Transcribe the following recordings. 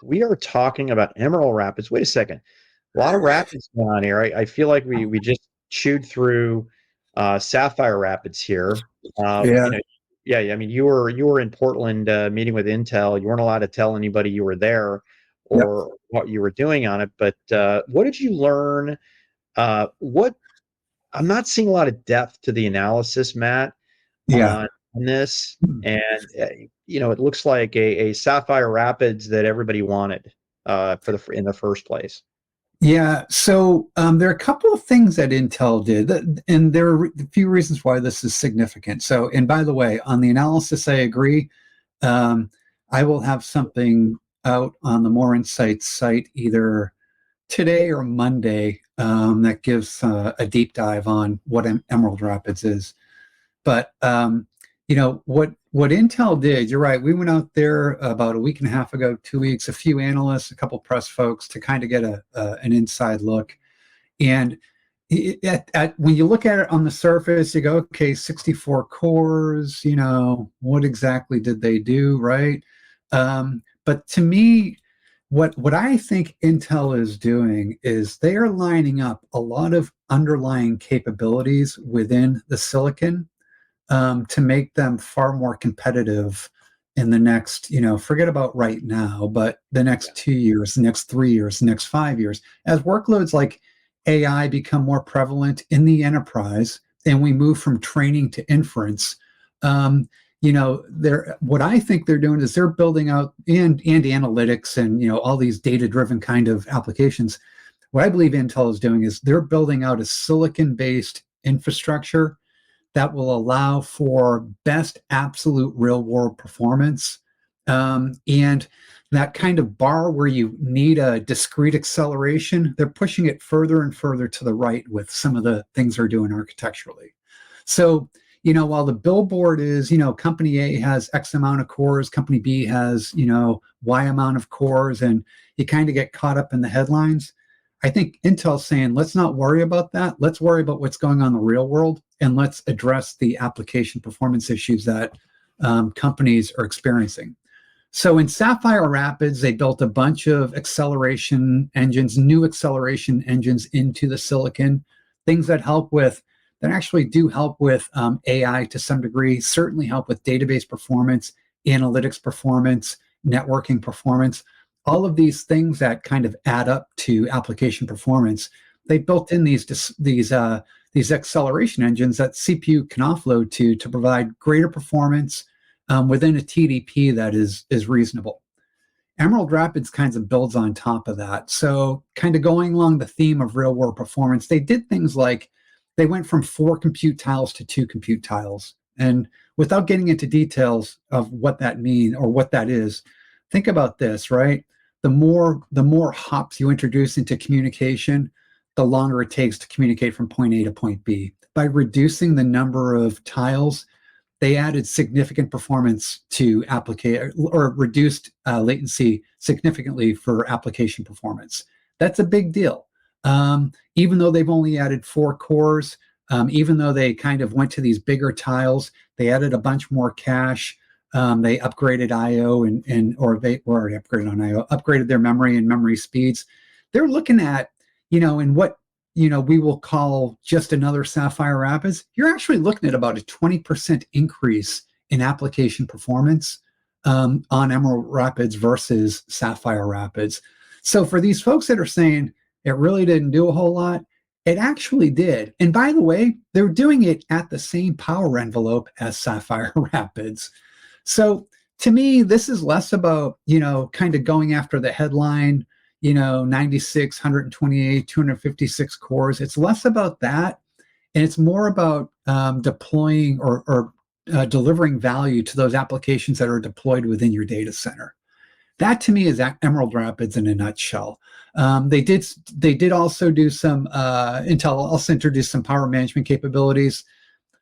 We are talking about Emerald Rapids. Wait a second. A lot of rapids going on here. I feel like we just chewed through Sapphire Rapids here. Yeah, Yeah, I mean, you were in Portland meeting with Intel. You weren't allowed to tell anybody you were there yep, or what you were doing on it. But what did you learn? What I'm not seeing a lot of depth to the analysis, Matt, yeah. on this, and it looks like a Sapphire Rapids that everybody wanted in the first place. Yeah, so there are a couple of things that Intel did, and there are a few reasons why this is significant. So, and by the way, on the analysis, I agree. Um, I will have something out on the More Insights site either today or Monday that gives a deep dive on what Emerald Rapids is. But what Intel did, you're right. We went out there about a week and a half ago, 2 weeks, a few analysts, a couple press folks to kind of get an inside look. And when you look at it on the surface, you go, okay, 64 cores. What exactly did they do, right? But to me, what I think Intel is doing is they are lining up a lot of underlying capabilities within the silicon to make them far more competitive in the next, forget about right now, but the next 2 years, the next 3 years, the next 5 years, as workloads like AI become more prevalent in the enterprise and we move from training to inference. What I think they're doing is they're building out and analytics and all these data-driven kind of applications. What I believe Intel is doing is they're building out a silicon-based infrastructure that will allow for best absolute real world performance. And that kind of bar where you need a discrete acceleration, they're pushing it further and further to the right with some of the things they're doing architecturally. So, while the billboard is, company A has X amount of cores, company B has, Y amount of cores, and you kind of get caught up in the headlines. I think Intel's saying, let's not worry about that. Let's worry about what's going on in the real world, and let's address the application performance issues that companies are experiencing. So in Sapphire Rapids, they built a bunch of acceleration engines, new acceleration engines into the silicon, things that actually do help with AI to some degree, certainly help with database performance, analytics performance, networking performance, all of these things that kind of add up to application performance. They built in these acceleration engines that CPU can offload to provide greater performance within a TDP that is reasonable. Emerald Rapids kind of builds on top of that. So, kind of going along the theme of real world performance, they did things like they went from 4 compute tiles to 2 compute tiles. And without getting into details of what that means or what that is, think about this, right? The more hops you introduce into communication, the longer it takes to communicate from point A to point B. By reducing the number of tiles, they added significant performance to application or reduced latency significantly for application performance. That's a big deal. Even though they've only added 4 cores, even though they kind of went to these bigger tiles, they added a bunch more cache. They upgraded I/O or they were already upgraded on I/O, upgraded their memory and memory speeds. They're looking at, in what we will call just another Sapphire Rapids. You're actually looking at about a 20% increase in application performance on Emerald Rapids versus Sapphire Rapids. So for these folks that are saying it really didn't do a whole lot, it actually did. And by the way, they're doing it at the same power envelope as Sapphire Rapids. So to me, this is less about, kind of going after the headline, 96, 128, 256 cores. It's less about that. And it's more about deploying or delivering value to those applications that are deployed within your data center. That to me is Emerald Rapids in a nutshell. They did also do some Intel also introduced some power management capabilities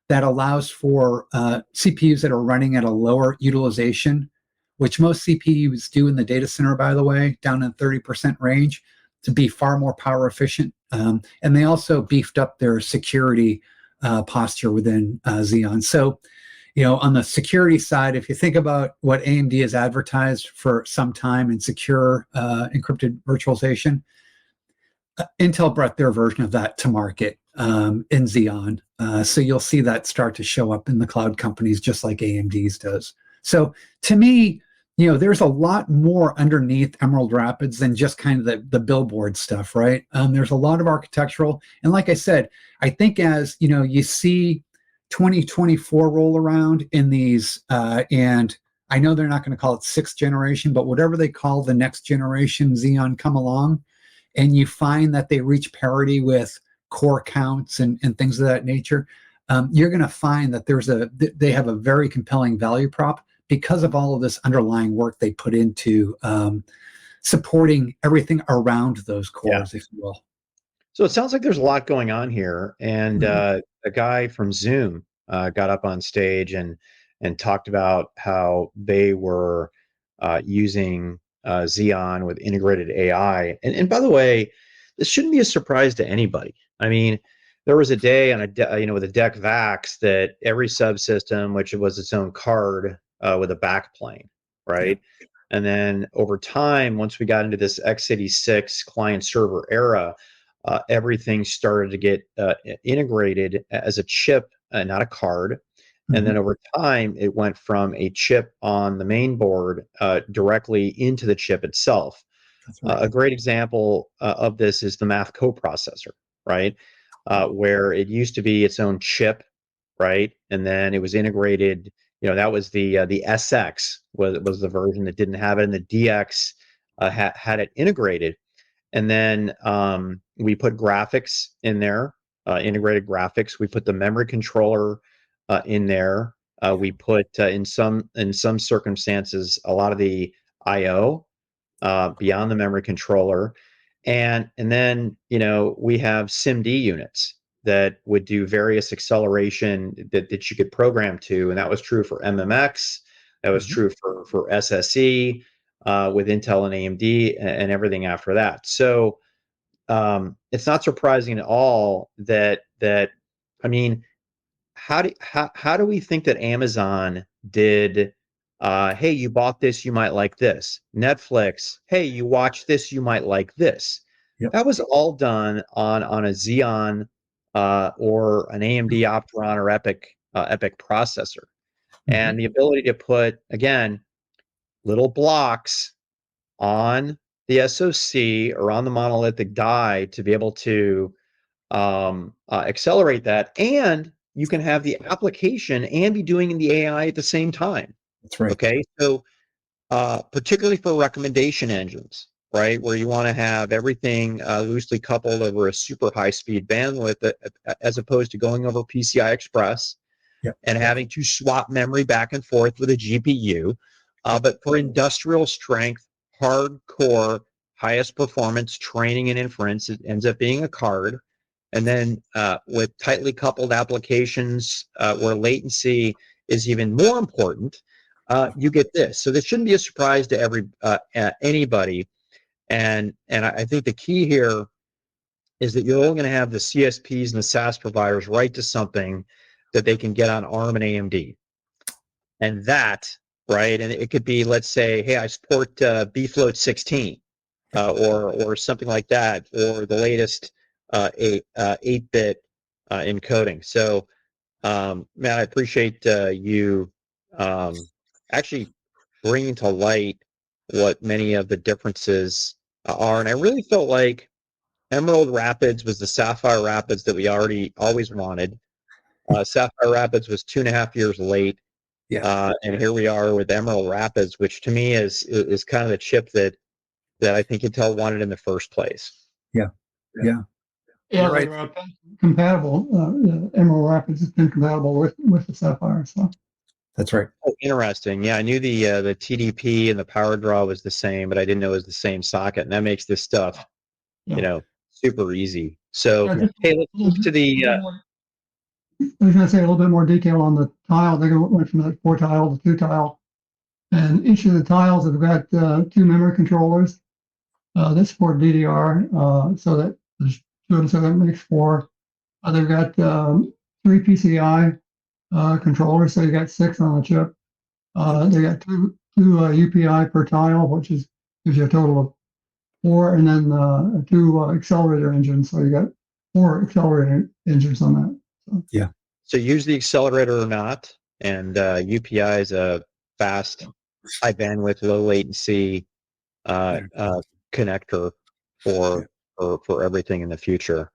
that allows for CPUs that are running at a lower utilization, which most CPUs do in the data center, by the way, down in 30% range, to be far more power efficient. And they also beefed up their security posture within Xeon. So on the security side, if you think about what AMD has advertised for some time in secure encrypted virtualization, Intel brought their version of that to market in Xeon. So you'll see that start to show up in the cloud companies just like AMD's does. So to me, there's a lot more underneath Emerald Rapids than just kind of the billboard stuff, right? There's a lot of architectural. And like I said, I think as, you see 2024 roll around in these, and I know they're not going to call it 6th generation, but whatever they call the next generation Xeon come along, and you find that they reach parity with core counts and things of that nature, you're going to find that they have a very compelling value prop because of all of this underlying work they put into supporting everything around those cores, if you will. So it sounds like there's a lot going on here. And a guy from Zoom got up on stage and talked about how they were using Xeon with integrated AI. And by the way, this shouldn't be a surprise to anybody. I mean, there was a day on with a DEC VAX that every subsystem, which was its own card with a backplane, right? Yeah. And then over time, once we got into this x86 client server era, everything started to get integrated as a chip, not a card. Mm-hmm. And then over time, it went from a chip on the main board directly into the chip itself. Right. A great example of this is the math coprocessor, right? Where it used to be its own chip, right? And then it was integrated. That was the SX was the version that didn't have it, and the DX had it integrated. And then we put graphics in there, integrated graphics. We put the memory controller in there. We put in some circumstances a lot of the I/O beyond the memory controller, and then we have SIMD units that would do various acceleration that you could program to, and that was true for MMX. That was true for SSE with Intel and AMD and everything after that. So it's not surprising at all that I mean, how do we think that Amazon did? Hey, you bought this, you might like this. Netflix, hey, you watch this, you might like this. Yep. That was all done on a Xeon or an AMD Opteron or EPYC processor. Mm-hmm. And the ability to put, again, little blocks on the SoC or on the monolithic die to be able to accelerate that. And you can have the application and be doing the AI at the same time. That's right. Okay, so particularly for recommendation engines, right, where you want to have everything loosely coupled over a super high-speed bandwidth, as opposed to going over PCI Express and having to swap memory back and forth with a GPU. But for industrial strength, hardcore, highest performance training and inference, it ends up being a card. And then with tightly coupled applications where latency is even more important, you get this. So this shouldn't be a surprise to anybody. And I think the key here is that you're only going to have the CSPs and the SaaS providers write to something that they can get on ARM and AMD. And that, right, and it could be, let's say, hey, I support bfloat 16 or something like that, or the latest 8-bit encoding. So, Matt, I appreciate you actually bringing to light what many of the differences are. And I really felt like Emerald Rapids was the Sapphire Rapids that we always wanted. Sapphire Rapids was 2.5 years late. Yeah. And here we are with Emerald Rapids, which to me is kind of the chip that I think Intel wanted in the first place. Yeah. Yeah, right. They're compatible. Emerald Rapids has been compatible with the Sapphire. So that's right. Oh, interesting. Yeah, I knew the TDP and the power draw was the same, but I didn't know it was the same socket, and that makes this stuff, super easy. So, hey, let's move to the. I was going to say a little bit more detail on the tile. They went from like 4-tile to 2-tile, and each of the tiles have got 2 memory controllers that support DDR, so that there's 2 of them, so that makes 4. They've got 3 PCI controllers, so you got 6 on the chip. They got two UPI per tile, which gives you a total of 4, and then 2 accelerator engines, so you got 4 accelerator engines on that. So use the accelerator or not, and UPI is a fast, high bandwidth, low latency connector for everything in the future.